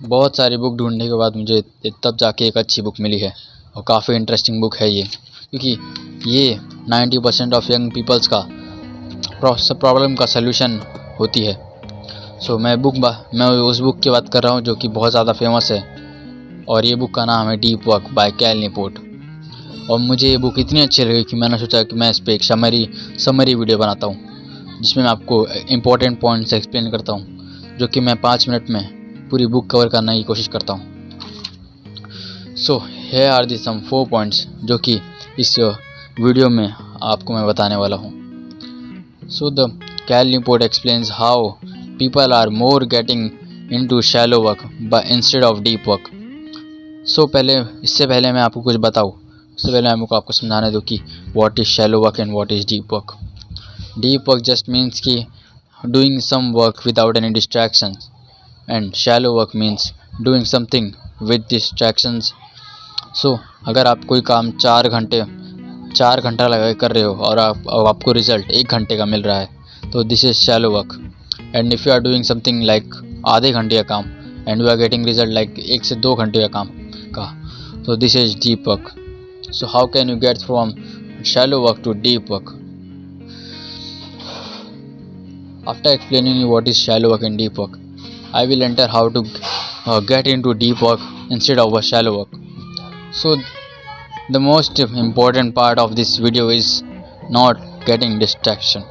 बहुत सारी बुक ढूँढने के बाद मुझे तब जाके एक अच्छी बुक मिली है और काफ़ी इंटरेस्टिंग बुक है ये, क्योंकि ये 90% ऑफ यंग पीपल्स का प्रॉब्लम का सलूशन होती है। मैं उस बुक की बात कर रहा हूँ जो कि बहुत ज़्यादा फेमस है, और ये बुक का नाम है deep work by Cal Newport. और मुझे ये बुक इतनी अच्छी लगी कि मैंने सोचा कि मैं इस पर एक समरी वीडियो बनाता हूँ, जिसमें मैं आपको इम्पोर्टेंट पॉइंट्स एक्सप्लेन करता हूँ, जो कि मैं 5 मिनट में पूरी बुक कवर करने की कोशिश करता हूँ। Here are the some 4 points जो कि इस वीडियो में आपको मैं बताने वाला हूँ। The Cal Newport explains how people are more getting into shallow work instead of deep work. इससे पहले मैं आपको कुछ बताऊँ, उससे पहले मैं आपको समझाने दूँ कि what is shallow work and what is deep work. Deep work just means कि doing some work without any distractions, and shallow work means doing something with distractions. अगर आप कोई काम 4 घंटा लगा कर रहे हो और आपको रिज़ल्ट 1 घंटे का मिल रहा है, तो this is shallow work. And if you are doing something like आधे घंटे का काम and you are getting result like 1 से 2 घंटे का काम का, तो this is deep work. How can you get from shallow work to deep work? After explaining you what is shallow work and deep work, I will enter how to get into deep work instead of a shallow work. The most important part of this video is not getting distraction.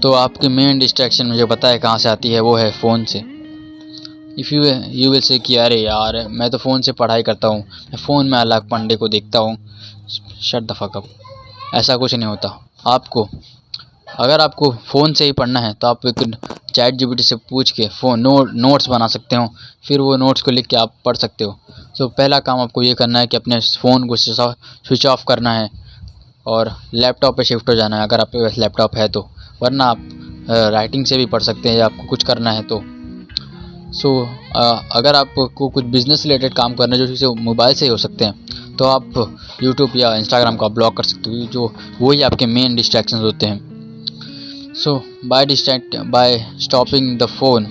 तो आपकी main distraction मुझे पता है कहाँ से आती है, वो है फ़ोन से। इफ़ यू विल से कि अरे यार मैं तो फ़ोन से पढ़ाई करता हूँ, मैं फ़ोन में अलग पंडे को देखता हूँ। Shut the fuck up. ऐसा कुछ नहीं होता। अगर आपको फ़ोन से ही पढ़ना है तो आप एक चैट जीपीटी से पूछ के नोट्स बना सकते हो, फिर वो नोट्स को लिख के आप पढ़ सकते हो। पहला काम आपको ये करना है कि अपने फ़ोन को स्विच ऑफ करना है और लैपटॉप पे शिफ्ट हो जाना है, अगर आपके पास लैपटॉप है तो। वरना आप राइटिंग से भी पढ़ सकते हैं, आपको कुछ करना है तो। अगर आपको कुछ बिज़नेस रिलेटेड काम करना है जो चीज़ें मोबाइल से ही हो सकते हैं, तो आप यूट्यूब या इंस्टाग्राम का ब्लॉक कर सकते हो, जो वही आपके मेन डिस्ट्रैक्शंस होते हैं। By stopping the phone,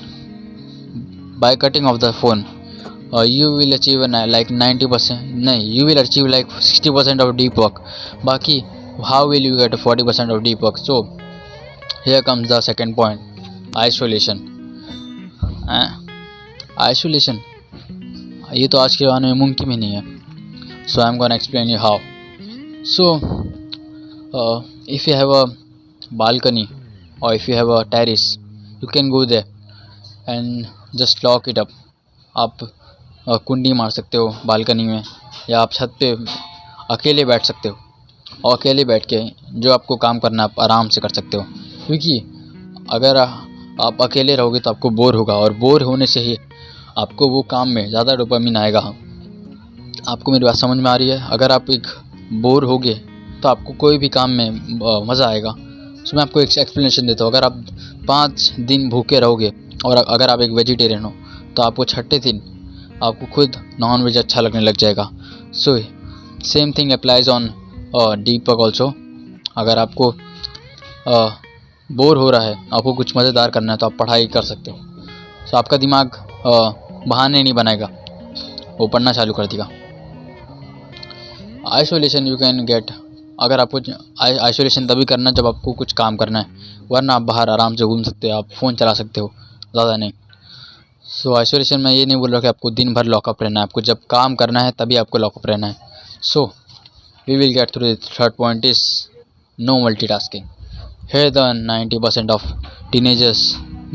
by cutting off the phone, you will achieve like 90%, नहीं, you will achieve like 60% of deep work. बाकी how will you get 40% of deep work? Here comes the second point, isolation. Isolation ये तो आज के ज़माने में मुमकिन ही नहीं है। I'm gonna explain you how. If you have a balcony or if you have a terrace, you can go there and just lock it up. आप कुंडी मार सकते हो बालकनी में, या आप छत पे अकेले बैठ सकते हो, और अकेले बैठ के जो आपको काम करना है आप आराम से कर सकते हो। क्योंकि अगर आप अकेले रहोगे तो आपको बोर होगा, और बोर होने से ही आपको वो काम में ज़्यादा डोपामिन आएगा। आपको मेरी बात समझ में आ रही है? अगर आप एक बोर होगे तो आपको कोई भी काम में मज़ा आएगा। मैं आपको एक एक्सप्लेनेशन देता हूँ। अगर आप 5 दिन भूखे रहोगे और अगर आप एक वेजिटेरियन हो, तो आपको छठे दिन आपको खुद नॉन वेज अच्छा लगने लग जाएगा। Same thing applies on deep work also. अगर आपको बोर हो रहा है, आपको कुछ मज़ेदार करना है, तो आप पढ़ाई कर सकते हो। आपका दिमाग बहाने नहीं बनाएगा, वो पढ़ना चालू कर देगा। आइसोलेशन यू कैन गेट, अगर आपको आइसोलेशन तभी करना जब आपको कुछ काम करना है, वरना आप बाहर आराम से घूम सकते हो, आप फ़ोन चला सकते हो, ज़्यादा नहीं। आइसोलेशन में ये नहीं बोल रहा कि आपको दिन भर लॉकअप रहना है, आपको जब काम करना है तभी आपको लॉकअप रहना है। We will get through the third point is no multitasking. Here the 90% of teenagers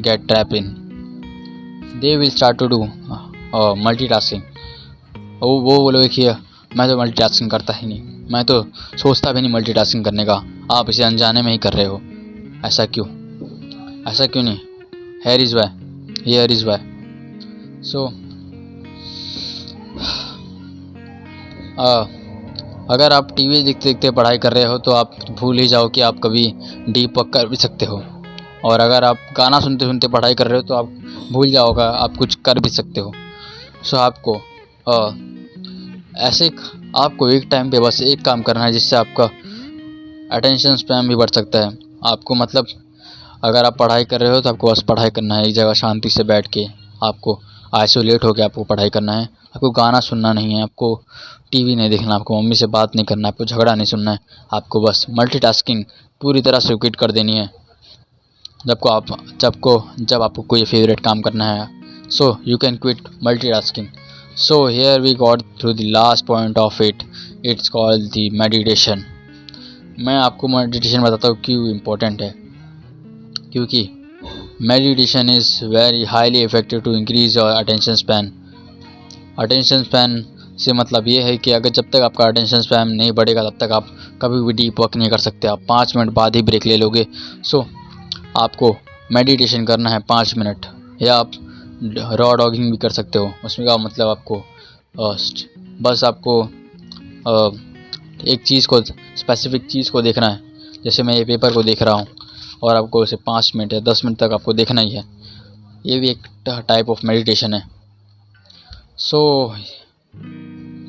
get trapped in. They will start to do multitasking. वो बोलोगे कि मैं तो मल्टीटास्किंग करता ही नहीं, मैं तो सोचता भी नहीं मल्टीटास्किंग करने का, आप इसे अनजाने में ही कर रहे हो। ऐसा क्यों नहीं? Here is why. अगर आप टीवी देखते देखते पढ़ाई कर रहे हो तो आप भूल ही जाओ कि आप कभी डीप वर्क कर भी सकते हो, और अगर आप गाना सुनते सुनते पढ़ाई कर रहे हो तो आप भूल जाओगे आप कुछ कर भी सकते हो। आपको एक टाइम पे बस एक काम करना है, जिससे आपका अटेंशन स्पैन भी बढ़ सकता है। आपको मतलब अगर आप पढ़ाई कर रहे हो तो आपको बस पढ़ाई करना है, एक जगह शांति से बैठ के, आपको आइसोलेट होकर आपको पढ़ाई करना है। आपको गाना सुनना नहीं है, आपको टीवी नहीं देखना, आपको मम्मी से बात नहीं करना है, आपको झगड़ा नहीं सुनना है। आपको बस मल्टीटास्किंग पूरी तरह से क्विट कर देनी है जब आपको कोई फेवरेट काम करना है। So you can quit multitasking. So here we got through the last point of it, it's called the meditation. मैं आपको मेडिटेशन बताता हूँ क्यों इम्पोर्टेंट है, क्योंकि meditation is very highly effective to increase your attention span. Attention span से मतलब ये है कि अगर जब तक आपका अटेंशन स्पैन नहीं बढ़ेगा तब तक आप कभी भी डीप वर्क नहीं कर सकते। आप 5 मिनट बाद ही ब्रेक ले लोगे। सो आपको मेडिटेशन करना है 5 मिनट, या आप रॉ डॉगिंग भी कर सकते हो। उसमें का मतलब आपको बस आपको एक चीज़ को, स्पेसिफिक चीज़ को देखना है। जैसे मैं ये पेपर को देख रहा हूँ और आपको उसे 5 मिनट या 10 मिनट तक आपको देखना ही है। ये भी एक टाइप ऑफ मेडिटेशन है। सो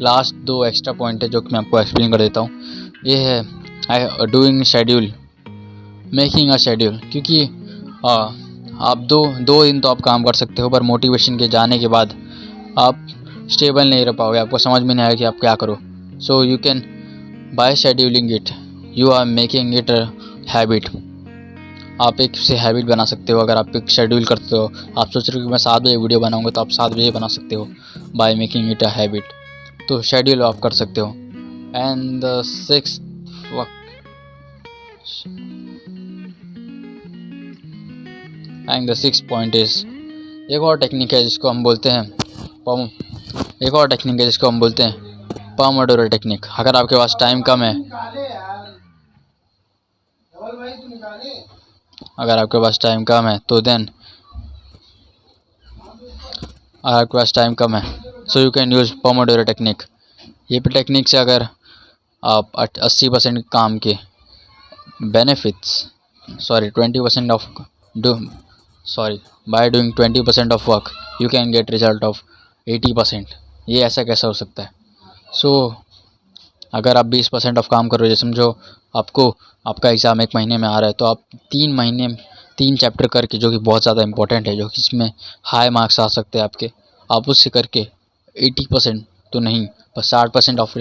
लास्ट 2 एक्स्ट्रा पॉइंट है जो कि मैं आपको एक्सप्लेन कर देता हूँ। ये है doing schedule, making a schedule. क्योंकि आप दो दिन तो आप काम कर सकते हो, पर मोटिवेशन के जाने के बाद आप स्टेबल नहीं रह पाओगे, आपको समझ में नहीं आएगा कि आप क्या करो। So you can by scheduling it you are making it a habit. आप एक से हैबिट बना सकते हो। अगर आप एक शेड्यूल करते हो, आप सोच रहे हो कि मैं 7 बजे वीडियो बनाऊंगा, तो आप 7 बजे बना सकते हो by making it a habit. तो शेड्यूल आप कर सकते हो। And the six point is, एक और टेक्निक है जिसको हम बोलते हैं पोमोडोरो टेक्निक। अगर आपके पास टाइम कम है, so you can use Pomodoro technique. ये टेक्निक से अगर आप 80% काम के benefits bye doing 20% of work you can get result of 80%। ये ऐसा कैसा हो सकता है? सो अगर आप 20% ऑफ काम कर रहे हो, जैसे समझो आपका एग्ज़ाम 1 महीने में आ रहा है, तो आप 3 चैप्टर करके, जो कि बहुत ज़्यादा इंपॉर्टेंट है, जो कि इसमें हाई मार्क्स आ सकते हैं आपके, आप उससे करके 80% तो नहीं पर 60% ऑफ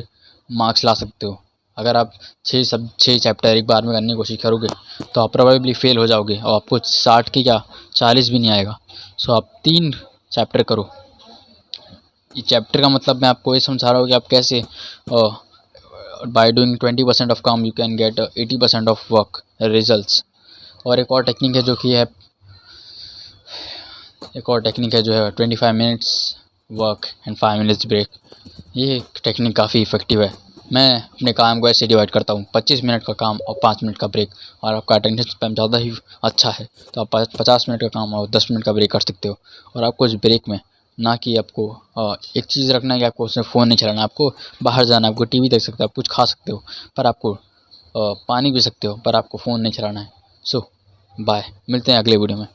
मार्क्स ला सकते हो। अगर आप 6 चैप्टर एक बार में करने की कोशिश करोगे तो आप प्रोबेबली फेल हो जाओगे और आपको 60 की क्या 40 भी नहीं आएगा। सो आप 3 चैप्टर करो। ये चैप्टर का मतलब मैं आपको ये समझा रहा हूँ कि आप कैसे बाय डूइंग 20% ऑफ काम you can get 80% of work results. और एक और टेक्निक है जो है 25 minutes work and 5 minutes break. ये टेक्निक काफ़ी इफ़ेक्टिव है। मैं अपने काम को ऐसे डिवाइड करता हूँ, 25 मिनट का काम और 5 मिनट का ब्रेक। और आपका अटेंशन स्पैन ज़्यादा ही अच्छा है तो आप 50 मिनट का काम और 10 मिनट का ब्रेक कर सकते हो। और आपको इस ब्रेक में ना कि आपको एक चीज़ रखना है कि आपको उसमें फ़ोन नहीं चलाना, आपको बाहर जाना है, आपको टीवी देख सकते हो, आप कुछ खा सकते हो, पर आपको पानी पी सकते हो, पर आपको फ़ोन नहीं चलाना है। सो बाय, मिलते हैं अगले वीडियो में।